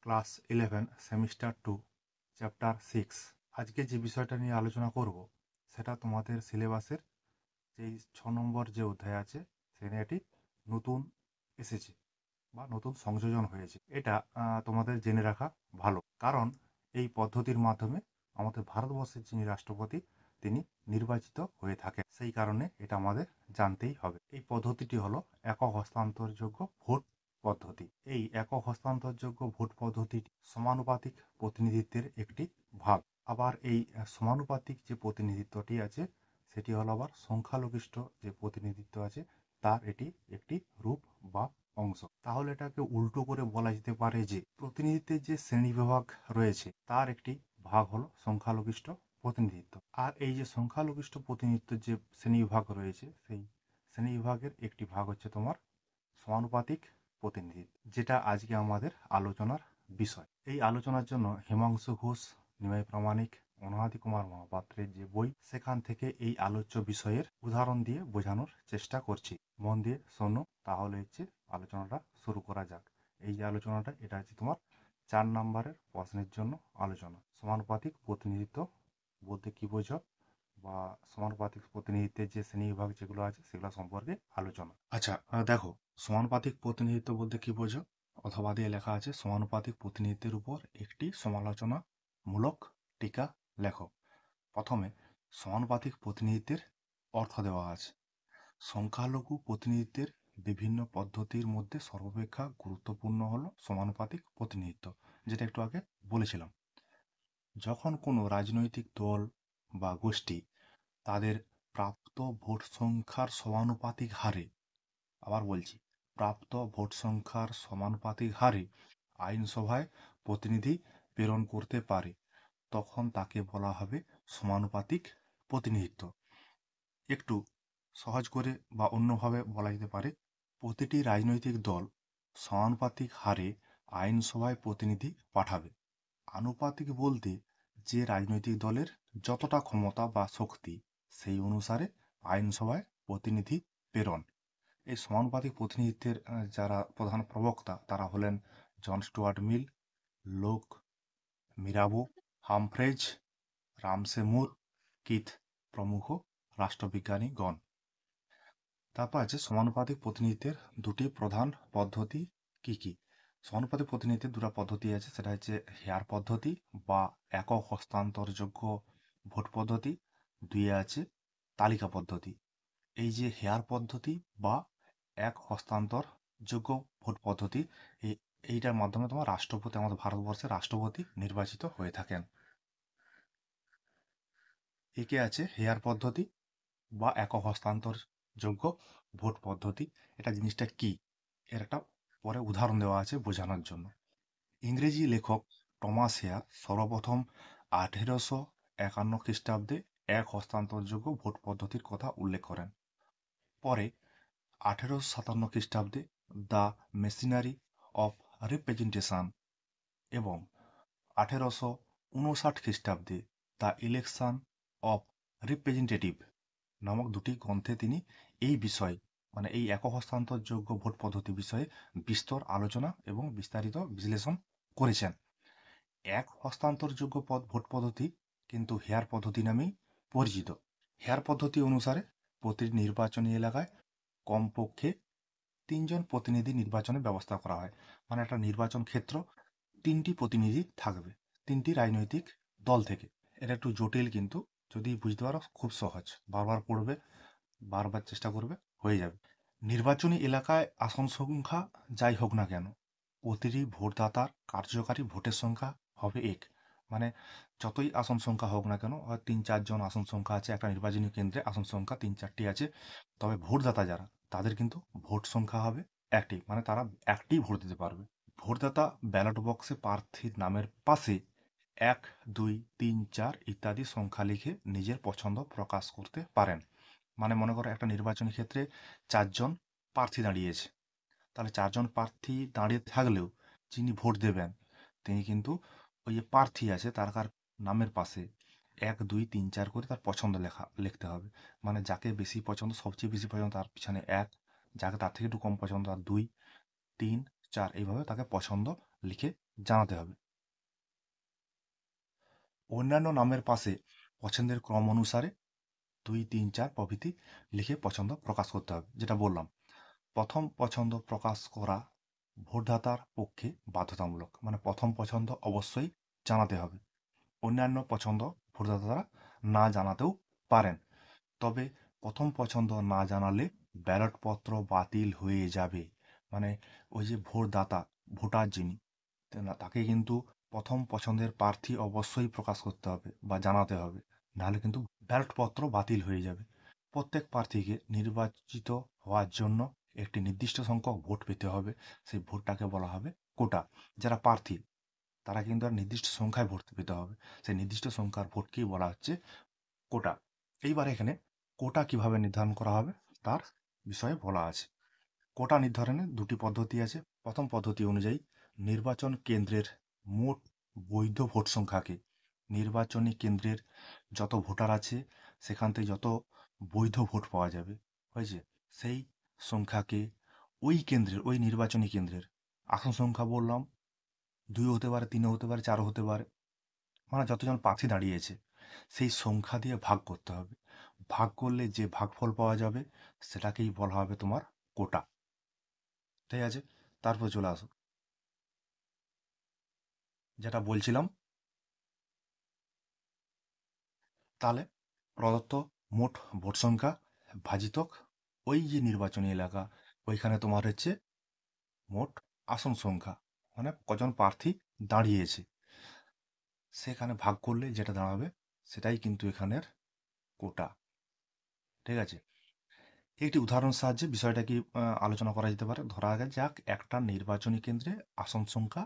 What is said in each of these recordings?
Class 11 semester 2 chapter 6। আজকে যে বিষয়টা নিয়ে আলোচনা করব সেটা তোমাদের সিলেবাসের যেই 6 নম্বর যে অধ্যায় আছে সেখানে এটি নতুন এসেছে বা নতুন সংযোজন হয়েছে। এটা তোমাদের জেনে রাখা ভালো, কারণ এই পদ্ধতির মাধ্যমে আমাদের ভারতবর্ষের যিনি রাষ্ট্রপতি তিনি নির্বাচিত হয়ে থাকেন। সেই কারণে এটা আমাদের জানতেই হবে। এই পদ্ধতিটি হলো একক হস্তান্তরযোগ্য ভোট পদ্ধতি। এই একক হস্তান্তরযোগ্য ভোট পদ্ধতিটি সমানুপাতিক প্রতিনিধিত্বের একটি ভাগ। আবার এই সমানুপাতিক যে প্রতিনিধিত্বটি আছে সেটি হলো আবার সংখ্যালঘিষ্ঠ যে প্রতিনিধিত্ব আছে তার এটি একটি রূপ বা অংশ। তাহলে এটাকে উল্টো করে বলা যেতে পারে যে প্রতিনিধিত্বের যে শ্রেণীবিভাগ রয়েছে তার একটি ভাগ হলো সংখ্যালঘিষ্ঠ প্রতিনিধিত্ব। আর এই যে সংখ্যালঘিষ্ঠ প্রতিনিধিত্বের যে শ্রেণীবিভাগ রয়েছে সেই শ্রেণীবিভাগের একটি ভাগ হচ্ছে তোমার সমানুপাতিক প্রতিনিধিত্ব, যেটা আজকে আমাদের আলোচনার বিষয়। এই আলোচনার জন্য হিমাংশু ঘোষ, নিমাই প্রামাণিক, অনাদি কুমার মহাপাত্রের যে বই সেখান থেকে এই আলোচ্য বিষয়ের উদাহরণ দিয়ে বোঝানোর চেষ্টা করছি। মন দিয়ে শোনো, তাহলে হচ্ছে আলোচনাটা শুরু করা যাক। এই যে আলোচনাটা এটা হচ্ছে তোমার 4 নম্বরের প্রশ্নের জন্য আলোচনা। সমানুপাতিক প্রতিনিধিত্ব বলতে কি বোঝো বা সমানুপাতিক প্রতিনিধিত্বের যে শ্রেণীবিভাগ যেগুলো আছে সেগুলো সম্পর্কে আলোচনা। আচ্ছা, দেখো, সমানুপাতিক প্রতিনিধিত্ব বলতে কি বোঝো, অথবা দিয়ে লেখা আছে সমানুপাতিক প্রতিনিধিত্বের উপর একটি সমালোচনামূলক টিকা লেখো। প্রথমে সমানুপাতিক প্রতিনিধিত্বের অর্থ দেওয়া আছে। সংখ্যালঘু প্রতিনিধিত্বের বিভিন্ন পদ্ধতির মধ্যে সর্বাপেক্ষা গুরুত্বপূর্ণ হলো সমানুপাতিক প্রতিনিধিত্ব, যেটা একটু আগে বলেছিলাম। যখন কোনো রাজনৈতিক দল বা গোষ্ঠী তাদের প্রাপ্ত ভোট সংখ্যার সমানুপাতিক হারে, আবার বলছি, প্রাপ্ত ভোট সংখ্যার সমানুপাতিক হারে আইনসভায় প্রতিনিধি প্রেরণ করতে পারে তখন তাকে বলা হবে সমানুপাতিক প্রতিনিধিত্ব। একটু সহজ করে বা অন্যভাবে বলা যেতে পারে, প্রতিটি রাজনৈতিক দল সমানুপাতিক হারে আইনসভায় প্রতিনিধি পাঠাবে। আনুপাতিক বলতে যে রাজনৈতিক দলের যতটা ক্ষমতা বা শক্তি সেই অনুসারে আইনসভায় প্রতিনিধি প্রেরণ। এই সমানুপাতিক প্রতিনিধিত্বের যারা প্রধান প্রবক্তা তারা হলেন জন স্টুয়ার্ট মিল, লোক মিরাবো, হামফ্রেজ, রামসে মুর, কিথ প্রমুখ রাষ্ট্রবিজ্ঞানীগণ। তারপর আছে সমানুপাতিক প্রতিনিধিত্বের দুটি প্রধান পদ্ধতি কি কি। সমানুপাতিক প্রতিনিধিত্বের দুটো পদ্ধতি আছে, সেটা হচ্ছে হেয়ার পদ্ধতি বা একক হস্তান্তরযোগ্য ভোট পদ্ধতি, দুই আছে তালিকা পদ্ধতি। এই যে হেয়ার পদ্ধতি বা এক হস্তান্তরযোগ্য ভোট পদ্ধতি, এইটার মাধ্যমে তোমার রাষ্ট্রপতি, আমাদের ভারতবর্ষের রাষ্ট্রপতি নির্বাচিত হয়ে থাকেন। একে আছে হেয়ার পদ্ধতি বা একক হস্তান্তরযোগ্য ভোট পদ্ধতি। এটা জিনিসটা কি এর একটা পরে উদাহরণ দেওয়া আছে বোঝানোর জন্য। ইংরেজি লেখক টমাস হেয়ার সর্বপ্রথম 1851 খ্রিস্টাব্দে এক হস্তান্তরযোগ্য ভোট পদ্ধতির কথা উল্লেখ করেন। পরে 1857 খ্রিস্টাব্দে দ্য মেশিনারি অফ রিপ্রেজেন্টেশন এবং 1859 খ্রিস্টাব্দে দ্য ইলেকশন অফ রিপ্রেজেন্টেটিভ নামক দুটি গ্রন্থে তিনি এই বিষয়, মানে এই একক হস্তান্তরযোগ্য ভোট পদ্ধতি বিষয়ে বিস্তর আলোচনা এবং বিস্তারিত বিশ্লেষণ করেছেন। এক হস্তান্তরযোগ্য ভোট পদ্ধতি কিন্তু হেয়ার পদ্ধতি নামেই পরিচিত। হেয়ার পদ্ধতি অনুসারে প্রতিটি নির্বাচনী এলাকায় কমপক্ষে 3 জন প্রতিনিধি নির্বাচনের ব্যবস্থা করা হয়। মানে একটা নির্বাচন ক্ষেত্র 3টি প্রতিনিধি থাকবে 3টি রাজনৈতিক দল থেকে। এটা একটু জটিল, কিন্তু যদি বুঝতে পারো খুব সহজ। বারবার পড়বে, বারবার চেষ্টা করবে, হয়ে যাবে। নির্বাচনী এলাকায় আসন সংখ্যা যাই হোক না কেন, প্রতিটি ভোটদাতার কার্যকারী ভোটের সংখ্যা হবে এক। মানে যতই আসন সংখ্যা হোক না কেন, হয় 3-4 জন আসন সংখ্যা আছে একটা নির্বাচনী কেন্দ্রে, আসন সংখ্যা 3-4টি আছে, তবে ভোটদাতা যারা তাদের কিন্তু ভোট সংখ্যা হবে একটি, মানে তারা একটি ভোট দিতে পারবে। ভোটদাতা ব্যালট বক্সে প্রার্থীর নামের পাশে 1, 2, 3, 4 ইত্যাদি সংখ্যা লিখে নিজের পছন্দ প্রকাশ করতে পারেন। মানে মনে করো একটা নির্বাচনী ক্ষেত্রে 4 জন প্রার্থী দাঁড়িয়েছে, তাহলে 4 জন প্রার্থী দাঁড়িয়ে থাকলেও যিনি ভোট দেবেন তিনি কিন্তু ওই যে প্রার্থী আছে তার নামের পাশে 1, 2, 3, 4 করে তার পছন্দ লিখতে হবে। মানে যাকে বেশি পছন্দ, সবচেয়ে বেশি পছন্দ তার পিছনে 1, যাকে তার থেকে একটু কম পছন্দ তার 2, 3, 4, এইভাবে তাকে পছন্দ লিখে জানাতে হবে। অন্যান্য নামের পাশে পছন্দের ক্রম অনুসারে 2, 3, 4 প্রভৃতি লিখে পছন্দ প্রকাশ করতে হবে। যেটা বললাম, প্রথম পছন্দ প্রকাশ করা ভোটদাতার পক্ষে বাধ্যতামূলক, মানে প্রথম পছন্দ অবশ্যই জানাতে হবে। অন্যান্য পছন্দ ভোটদাতারা না জানাতেও পারেন, তবে প্রথম পছন্দ না জানালে ব্যালট পত্র বাতিল হয়ে যাবে। মানে ওই যে ভোটদাতা, ভোটার যিনি, তাকে কিন্তু প্রথম পছন্দের প্রার্থী অবশ্যই প্রকাশ করতে হবে বা জানাতে হবে, নাহলে কিন্তু ব্যালট পত্র বাতিল হয়ে যাবে। প্রত্যেক প্রার্থীকে নির্বাচিত হওয়ার জন্য একটি নির্দিষ্ট সংখ্যক ভোট পেতে হবে, সেই ভোটটাকে বলা হবে কোটা। যারা প্রার্থী তারা কিন্তু আর নির্দিষ্ট সংখ্যায় ভোট পেতে হবে, সেই নির্দিষ্ট সংখ্যার ভোটকেই বলা হচ্ছে কোটা। এইবার এখানে কোটা কিভাবে নির্ধারণ করা হবে তার বিষয়ে বলা আছে। কোটা নির্ধারণে দুটি পদ্ধতি আছে। প্রথম পদ্ধতি অনুযায়ী নির্বাচন কেন্দ্রের মোট বৈধ ভোট সংখ্যাকে, নির্বাচনী কেন্দ্রের যত ভোটার আছে সেখান থেকে যত বৈধ ভোট পাওয়া যাবে, হয়েছে, সেই সংখ্যাকে ওই কেন্দ্রের, ওই নির্বাচনী কেন্দ্রের আসন সংখ্যা বললাম 2 হতে পারে, 3 হতে পারে, 4 হতে পারে, মানে যতজন প্রার্থী দাঁড়িয়েছে সেই সংখ্যা দিয়ে ভাগ করতে হবে। ভাগ করলে যে ভাগফল পাওয়া যাবে সেটাকেই বলা হবে তোমার কোটা। ঠিক আছে, তারপর চলে আসো যেটা বলছিলাম, তাহলে প্রদত্ত মোট ভোট সংখ্যা ভাজিতক ওই যে নির্বাচনী এলাকা, ওইখানে তোমার হচ্ছে মোট আসন সংখ্যা, মানে কজন প্রার্থী দাঁড়িয়েছে, সেখানে ভাগ করলে যেটা দাঁড়াবে সেটাই কিন্তু এখানের কোটা। ঠিক আছে, একটি উদাহরণ সাহায্যে বিষয়টা কি আলোচনা করা যেতে পারে। ধরা যাক একটা নির্বাচনী কেন্দ্রে আসন সংখ্যা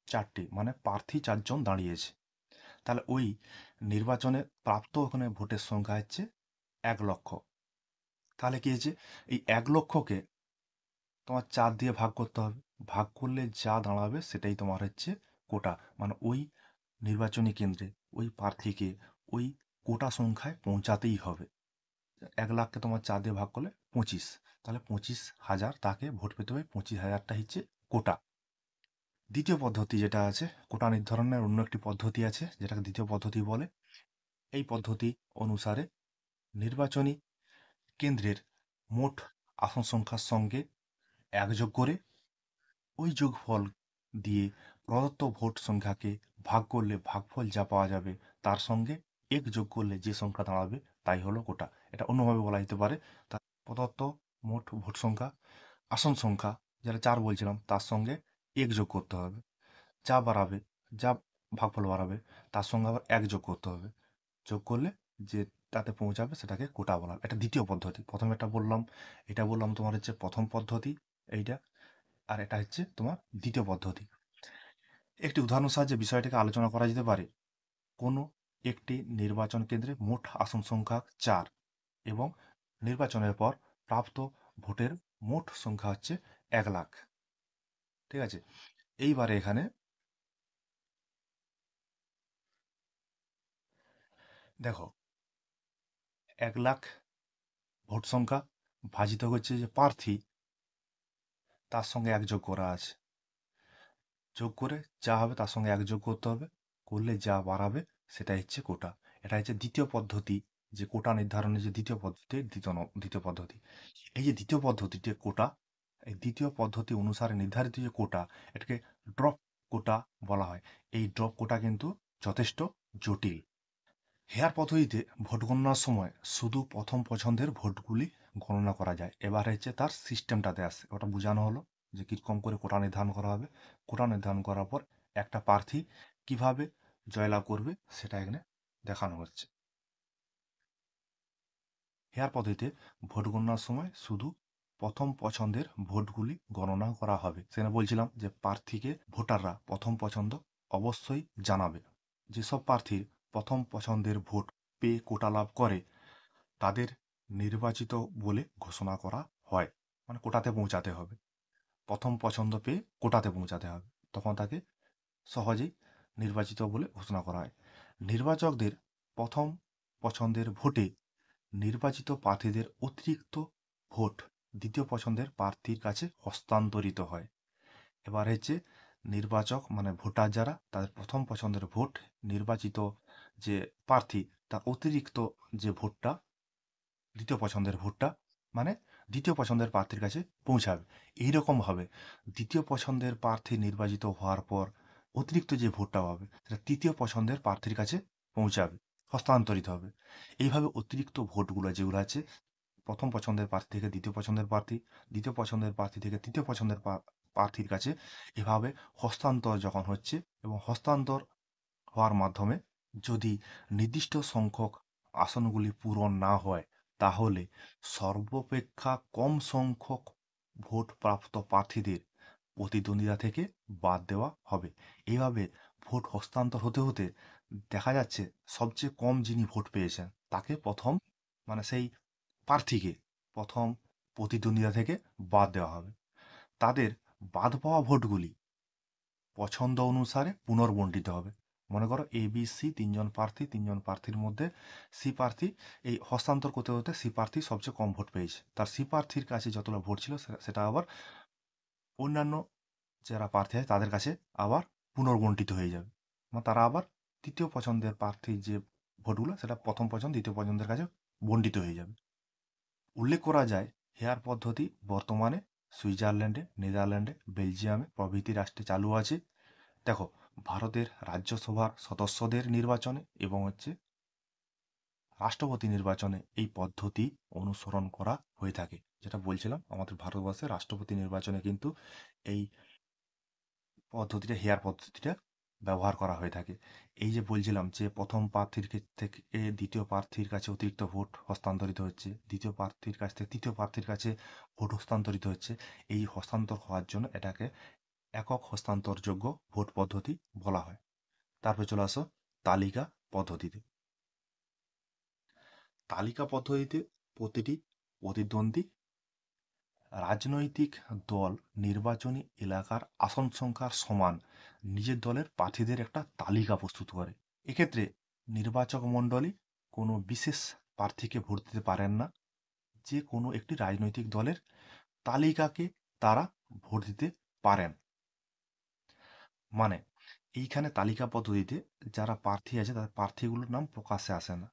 4টি, মানে প্রার্থী 4 জন দাঁড়িয়েছে, তাহলে ওই নির্বাচনে প্রাপ্ত ওখানে ভোটের সংখ্যা হচ্ছে 1 লক্ষ। তাহলে কি হয়েছে, এই 1 লক্ষকে তোমার 4 দিয়ে ভাগ করতে হবে, ভাগ করলে যা দাঁড়াবে সেটাই তোমার হচ্ছে কোটা, মানে ওই নির্বাচনী কেন্দ্রে ওই প্রার্থীকে ওই কোটা সংখ্যায় পৌঁছাতেই হবে। 1 লাখকে তোমার 4 দিয়ে ভাগ করলে 25, তাহলে 25,000 তাকে ভোট পেতে হবে, 25,000টা হচ্ছে কোটা। দ্বিতীয় পদ্ধতি যেটা আছে, কোটা নির্ধারণের অন্য একটি পদ্ধতি আছে যেটাকে দ্বিতীয় পদ্ধতি বলে। এই পদ্ধতি অনুসারে নির্বাচনী কেন্দ্রের মোট আসন সংখ্যার সঙ্গে 1 যোগ করে ওই যোগফল দিয়ে প্রদত্ত ভোট সংখ্যাকে ভাগ করলে ভাগফল যা পাওয়া যাবে তার সঙ্গে 1 যোগ করলে যে সংখ্যা দাঁড়াবে তাই হলো কোটা। এটা অন্যভাবে বলা যেতে পারে, প্রদত্ত মোট ভোট সংখ্যা, আসন সংখ্যা যেটা 4 বলছিলাম তার সঙ্গে 1 যোগ করতে হবে, যা বাড়াবে, যা ভাগফল বাড়াবে তার সঙ্গে আবার 1 যোগ করতে হবে, যোগ করলে যে তাতে পৌঁছাবে সেটাকে কোটা বলা হয়। এটা দ্বিতীয় পদ্ধতি। প্রথমে এটা বললাম, এটা বললাম তোমার হচ্ছে প্রথম পদ্ধতি এইটা, আর এটা হচ্ছে তোমার দ্বিতীয় পদ্ধতি। একটি উদাহরণ সাহায্যে বিষয়টাকে আলোচনা করা যেতে পারে। কোনো একটি নির্বাচন কেন্দ্রে মোট আসন সংখ্যা 4 এবং নির্বাচনের পর প্রাপ্ত ভোটের মোট সংখ্যা হচ্ছে 1 লাখ। ঠিক আছে, এইবারে এখানে দেখো 1 লাখ ভোট সংখ্যা ভাজিত হচ্ছে যে প্রার্থী, তার সঙ্গে 1 যোগ করা আছে, যোগ করে যা হবে তার সঙ্গে 1 যোগ করতে হবে, করলে যা বাড়াবে সেটাই হচ্ছে কোটা। এটা হচ্ছে দ্বিতীয় পদ্ধতি, যে কোটা নির্ধারণের যে দ্বিতীয় পদ্ধতি, দ্বিতীয় পদ্ধতি। এই যে দ্বিতীয় পদ্ধতিতে কোটা, এই দ্বিতীয় পদ্ধতি অনুসারে নির্ধারিত যে কোটা, এটাকে ড্রপ কোটা বলা হয়। এই ড্রপ কোটা কিন্তু যথেষ্ট জটিল। হেয়ার পদ্ধতিতে ভোট গণনার সময় শুধু প্রথম পছন্দের ভোটগুলি গণনা করা যায়। এবার হচ্ছে তার সিস্টেমটাতে আসে, ওটা বোঝানো হলো যে কিরকম করে কোটা নির্ধারণ করা হবে। কোটা নির্ধারণ করার পর একটা প্রার্থী কিভাবে জয়লাভ করবে সেটা এখানে দেখানো হচ্ছে। হেয়ার পদ্ধতিতে ভোট গণনার সময় শুধু প্রথম পছন্দের ভোটগুলি গণনা করা হবে। সেখানে বলছিলাম যে প্রার্থীকে ভোটাররা প্রথম পছন্দ অবশ্যই জানাবে। যেসব প্রার্থীর প্রথম পছন্দের ভোট পেয়ে কোটা লাভ করে তাদের নির্বাচিত বলে ঘোষণা করা হয়, মানে কোটাতে পৌঁছাতে হবে, প্রথম পছন্দ পেয়ে কোটাতে পৌঁছাতে হবে, তখন তাকে সহজেই নির্বাচিত বলে ঘোষণা করা হয়। নির্বাচকদের প্রথম পছন্দের ভোটে নির্বাচিত প্রার্থীদের অতিরিক্ত ভোট দ্বিতীয় পছন্দের প্রার্থীর কাছে হস্তান্তরিত হয়। এবার হচ্ছে নির্বাচক মানে ভোটার যারা তাদের প্রথম পছন্দের ভোট নির্বাচিত যে প্রার্থী তার অতিরিক্ত যে ভোটটা দ্বিতীয় পছন্দের ভোটটা মানে দ্বিতীয় পছন্দের প্রার্থীর কাছে পৌঁছাবে। এইরকমভাবে দ্বিতীয় পছন্দের প্রার্থী নির্বাচিত হওয়ার পর অতিরিক্ত যে ভোটটা পাবে সেটা তৃতীয় পছন্দের প্রার্থীর কাছে পৌঁছাবে, হস্তান্তরিত হবে। এইভাবে অতিরিক্ত ভোটগুলো যেগুলো আছে প্রথম পছন্দের প্রার্থী থেকে দ্বিতীয় পছন্দের প্রার্থী, দ্বিতীয় পছন্দের প্রার্থী থেকে তৃতীয় পছন্দের প্রার্থীর কাছে এভাবে হস্তান্তর যখন হচ্ছে এবং হস্তান্তর হওয়ার মাধ্যমে যদি নির্দিষ্ট সংখ্যক আসনগুলি পূরণ না হয় তাহলে সর্বাপেক্ষা কম সংখ্যক ভোট প্রাপ্ত প্রার্থীদের প্রতিদ্বন্দ্বিতা থেকে বাদ দেওয়া হবে। এইভাবে ভোট হস্তান্তর হতে হতে দেখা যাচ্ছে সবচেয়ে কম যিনি ভোট পেয়েছেন তাকে প্রথম মানে সেই প্রার্থীকে প্রথম প্রতিদ্বন্দ্বিতা থেকে বাদ দেওয়া হবে। তাদের বাদ পাওয়া ভোটগুলি পছন্দ অনুসারে পুনর্বণ্টিত হবে। মনে করো এ বি সি তিনজন প্রার্থীর মধ্যে সি প্রার্থী এই হস্তান্তর করতে হতে সি প্রার্থী সবচেয়ে কম ভোট পেয়েছে, তার সি প্রার্থীর কাছে যতটা ভোট ছিল সেটা আবার অন্যান্য যারা প্রার্থী আছে তাদের কাছে আবার পুনর্বণ্টিত হয়ে যাবে, মানে তারা আবার তৃতীয় পছন্দের প্রার্থীর যে ভোটগুলো সেটা প্রথম পছন্দ দ্বিতীয় পছন্দের কাছে বণ্টিত হয়ে যাবে। উল্লেখ করা যায় হেয়ার পদ্ধতি বর্তমানে সুইজারল্যান্ডে, নেদারল্যান্ডে, বেলজিয়ামে প্রভৃতি রাষ্ট্রে চালু আছে। দেখো, ভারতের রাজ্যসভার সদস্যদের নির্বাচনে এবং রাষ্ট্রপতি নির্বাচনে এই পদ্ধতি অনুসরণ করা হয়ে থাকে। যেটা বলছিলাম আমাদের ভারতবর্ষের রাষ্ট্রপতি নির্বাচনে কিন্তু এই পদ্ধতিটা হেয়ার পদ্ধতিটা ব্যবহার করা হয়ে থাকে। এই যে বলছিলাম যে প্রথম প্রার্থীর থেকে দ্বিতীয় প্রার্থীর কাছে অতিরিক্ত ভোট হস্তান্তরিত হচ্ছে, দ্বিতীয় প্রার্থীর কাছ থেকে তৃতীয় প্রার্থীর কাছে ভোট হস্তান্তরিত হচ্ছে। এই হস্তান্তর হওয়ার জন্য এটাকে একক হস্তান্তরযোগ্য ভোট পদ্ধতি বলা হয়। তারপরে চলে আসো তালিকা পদ্ধতিতে। তালিকা পদ্ধতিতে প্রতিটি প্রতিদ্বন্দ্বী রাজনৈতিক দল নির্বাচনী এলাকার আসন সংখ্যার সমান নিজের দলের প্রার্থীদের একটা তালিকা প্রস্তুত করে। এক্ষেত্রে নির্বাচক মণ্ডলী কোনো বিশেষ প্রার্থীকে ভোট দিতে পারেন না, যে কোনো একটি রাজনৈতিক দলের তালিকাকে তারা ভোট দিতে পারেন। মানে এইখানে তালিকা পদ্ধতিতে যারা প্রার্থী আছে তাদের প্রার্থীগুলোর নাম প্রকাশ্যে আসে না,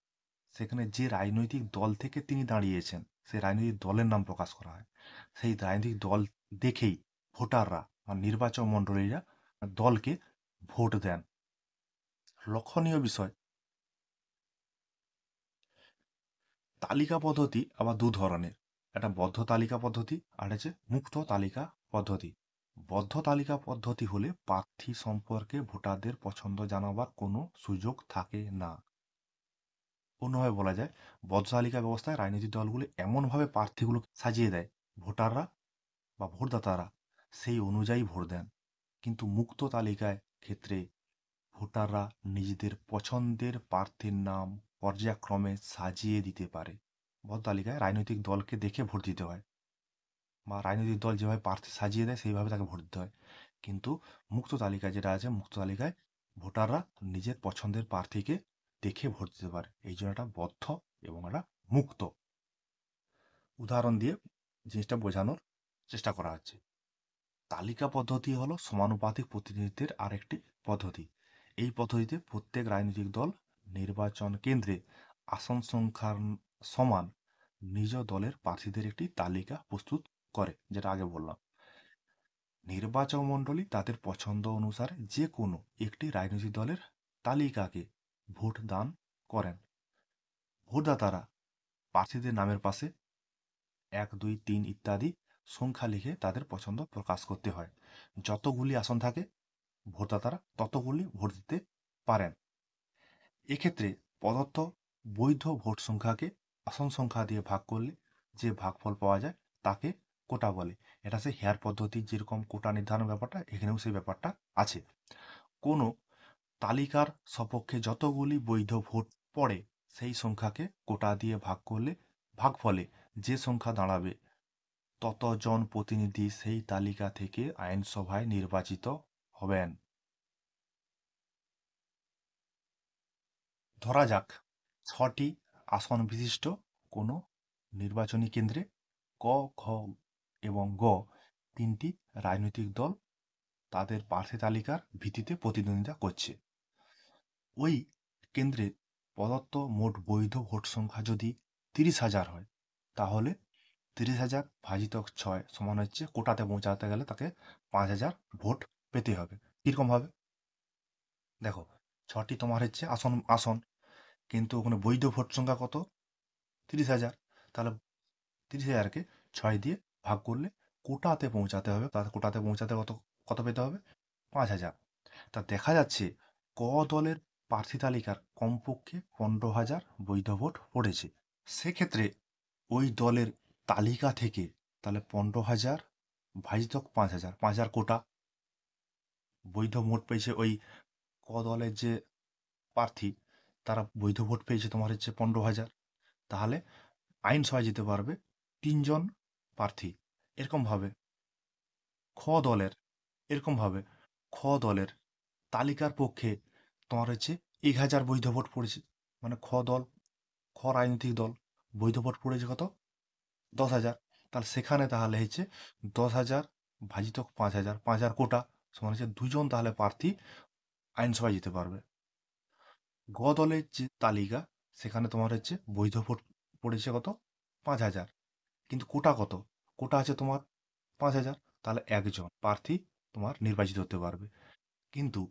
সেখানে যে রাজনৈতিক দল থেকে তিনি দাঁড়িয়েছেন সেই রাজনৈতিক দলের নাম প্রকাশ করা হয়। সেই রাজনৈতিক দল দেখেই ভোটাররা বা নির্বাচক মণ্ডলীরা দলকে ভোট দেন। লক্ষণীয় বিষয়, তালিকা পদ্ধতি আবার দু ধরনের, একটা বদ্ধ তালিকা পদ্ধতি আর হচ্ছে মুক্ত তালিকা পদ্ধতি। বদ্ধ তালিকা পদ্ধতি হলে প্রার্থী সম্পর্কে ভোটারদের পছন্দ জানাবার কোনো সুযোগ থাকে না। অন্যভাবে বলা যায়, বদ্ধ তালিকা ব্যবস্থায় রাজনৈতিক দলগুলি এমনভাবে প্রার্থীগুলো সাজিয়ে দেয় ভোটাররা বা ভোটদাতারা সেই অনুযায়ী ভোট দেন। কিন্তু মুক্ত তালিকায় ক্ষেত্রে ভোটাররা নিজেদের পছন্দের প্রার্থীর নাম পর্যায়ক্রমে সাজিয়ে দিতে পারে। ভোট তালিকায় রাজনৈতিক দলকে দেখে ভোট দিতে হয় বা রাজনৈতিক দল যেভাবে প্রার্থী সাজিয়ে দেয় সেইভাবে তাকে ভোট দিতে হয়। কিন্তু মুক্ত তালিকায় যেটা আছে, মুক্ত তালিকায় ভোটাররা নিজের পছন্দের প্রার্থীকে দেখে ভোট দিতে পারে। এই জন্য এটা বদ্ধ এবং এটা মুক্ত। উদাহরণ দিয়ে জিনিসটা বোঝানোর চেষ্টা করা হচ্ছে। তালিকা পদ্ধতি হলো সমানুপাতিক প্রতিনিধিত্বের আরেকটি পদ্ধতি। এই পদ্ধতিতে প্রত্যেক রাজনৈতিক দল নির্বাচন কেন্দ্রে আসন সংখ্যার সমান নিজ দলের প্রার্থীদের একটি তালিকা প্রস্তুত করে, যেটা আগে বললাম। নির্বাচক মণ্ডলী তাদের পছন্দ অনুসারে যে কোনো একটি রাজনৈতিক দলের তালিকাকে ভোট দান করেন। ভোটদাতারা প্রার্থীদের নামের পাশে 1, 2, 3 ইত্যাদি সংখ্যা লিখে তাদের পছন্দ প্রকাশ করতে হয়। যতগুলি আসন থাকে ভোটদাতারা ততগুলি ভোট দিতে পারেন। এক্ষেত্রে প্রদত্ত বৈধ ভোট সংখ্যাকে আসন সংখ্যা দিয়ে ভাগ করলে যে ভাগফল পাওয়া যায় তাকে কোটা বলে। এটা সেই হেয়ার পদ্ধতির যেরকম কোটা নির্ধারণ ব্যাপারটা, এখানেও সেই ব্যাপারটা আছে। কোনো তালিকার সপক্ষে যতগুলি বৈধ ভোট পড়ে সেই সংখ্যাকে কোটা দিয়ে ভাগ করলে ভাগফলে যে সংখ্যা দাঁড়াবে ততজন প্রতিনিধি সেই তালিকা থেকে আইনসভায় নির্বাচিত হবেন। ধরা যাক 6টি আসন বিশিষ্ট কোনো নির্বাচনী কেন্দ্রে ক, খ এবং গ 3টি রাজনৈতিক দল তাদের প্রার্থী তালিকার ভিত্তিতে প্রতিদ্বন্দ্বিতা করছে। ওই কেন্দ্রে প্রদত্ত মোট বৈধ ভোট সংখ্যা যদি 30,000 হয়, তাহলে 30,000 ভাজিত 6 সমান হচ্ছে কোটাতে পৌঁছাতে গেলে তাকে 5,000 ভোট পেতে হবে। কিরকম ভাবে? দেখো, 6টি তোমার হচ্ছে আসন, কিন্তু ওখানে বৈধ ভোট সংখ্যা কত? 30,000। তাহলে 30,000কে 6 দিয়ে ভাগ করলে কোটাতে পৌঁছাতে হবে। তার কোটাতে পৌঁছাতে কত কত পেতে হবে? 5,000। তা দেখা যাচ্ছে ক দলের প্রার্থী তালিকার কমপক্ষে 15,000 বৈধ ভোট পড়েছে। সেক্ষেত্রে ওই দলের তালিকা থেকে তাহলে 15,000 ভাজিত 5,000, 5,000 কোটা বৈধ ভোট পেয়েছে। ওই ক দলের যে প্রার্থী তারা বৈধ ভোট পেয়েছে তোমার হচ্ছে 15,000। তাহলে আইনসভায় যেতে পারবে 3 জন প্রার্থী। এরকমভাবে খ দলের এরকমভাবে খ দলের তালিকার পক্ষে তোমার হচ্ছে 1,000 বৈধ ভোট পড়েছে। মানে খ রাজনৈতিক দল বৈধ ভোট পড়েছে কত? 10,000। তাহলে সেখানে তাহলে হচ্ছে 10,000 ভাজিত 5,000, 5,000 কোটা সমান হচ্ছে 2 জন তাহলে প্রার্থী আইনসভায় যেতে পারবে। গ দলের যে তালিকা সেখানে তোমার হচ্ছে বৈধ ভোট পড়েছে কত? 5,000। কিন্তু কোটা কত? কোটা আছে তোমার 5,000। তাহলে একজন প্রার্থী তোমার নির্বাচিত হতে পারবে। কিন্তু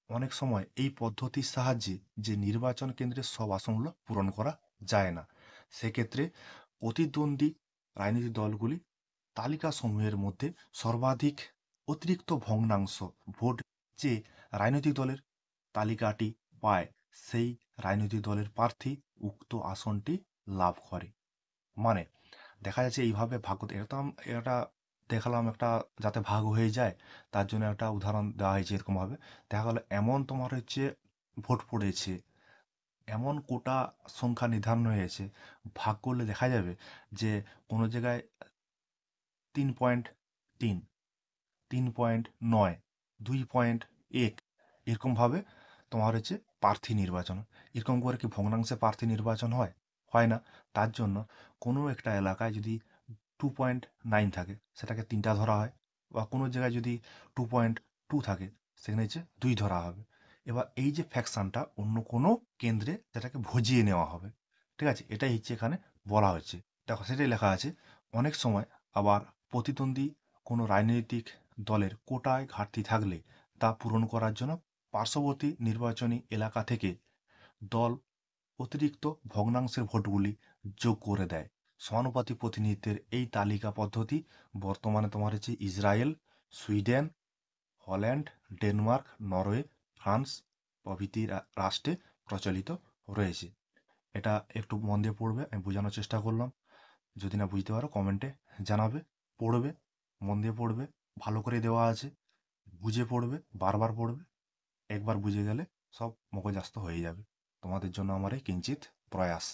অনেক সময় এই পদ্ধতির সাহায্যে যে নির্বাচন কেন্দ্রের সব আসনগুলো পূরণ করা যায় না। সেক্ষেত্রে প্রতিদ্বন্দ্বী রাজনৈতিক দলগুলি তালিকা সমূহের মধ্যে সর্বাধিক অতিরিক্ত ভগ্নাংশ ভোট যে রাজনৈতিক দলের তালিকাটি পায়, সেই রাজনৈতিক দলের প্রার্থী উক্ত আসনটি লাভ করে। মানে দেখা যাচ্ছে এইভাবে ভাগ করতে এটা দেখালাম একটা, যাতে ভাগ হয়ে যায় তার জন্য একটা উদাহরণ দেওয়া হয়েছে। এরকম ভাবে দেখা গেলো এমন তোমার হচ্ছে ভোট পড়েছে, এমন কোটা সংখ্যা নির্ধারণ হয়েছে, ভাগ করলে দেখা যাবে যে কোনো জায়গায় 3.3, 3.9, 2.1 এরকম ভাবে তোমার হচ্ছে প্রার্থী নির্বাচন। এরকম করে কি ভগ্নাংশে প্রার্থী নির্বাচন হয়? হয় না। তার জন্য কোনো একটা এলাকায় যদি 2.9 থাকে সেটাকে 3টা ধরা হয়, বা কোনো জায়গায় যদি 2.2 থাকে সেখানে হচ্ছে 2 ধরা হবে। এবার এই যে ফ্যাকশনটা অন্য কোনো কেন্দ্রে সেটাকে ভজিয়ে নেওয়া হবে। ঠিক আছে, এটাই হচ্ছে এখানে বলা হচ্ছে। দেখো সেটাই লেখা আছে। অনেক সময় আবার প্রতিদ্বন্দ্বী কোনো রাজনৈতিক দলের কোটায় ঘাটতি থাকলে তা পূরণ করার জন্য পার্শ্ববর্তী নির্বাচনী এলাকা থেকে দল অতিরিক্ত ভগ্নাংশের ভোটগুলি যোগ করে দেয়। সমানুপাতিক প্রতিনিধিত্বের এই তালিকা পদ্ধতি বর্তমানে তোমার হচ্ছে Israel, Sweden, Holland, Denmark, Norway, France প্রভৃতি রাষ্ট্রে প্রচলিত রয়েছে। এটা একটু মন দিয়ে পড়বে, আমি বোঝানোর চেষ্টা করলাম। যদি না বুঝতে পারো কমেন্টে জানাবে। পড়বে, মন দিয়ে পড়বে, ভালো করে দেওয়া আছে, বুঝে পড়বে, বারবার পড়বে। একবার বুঝে গেলে সব মগজস্থ হয়ে যাবে। তোমাদের জন্য আমার এই কিঞ্চিত প্রয়াস।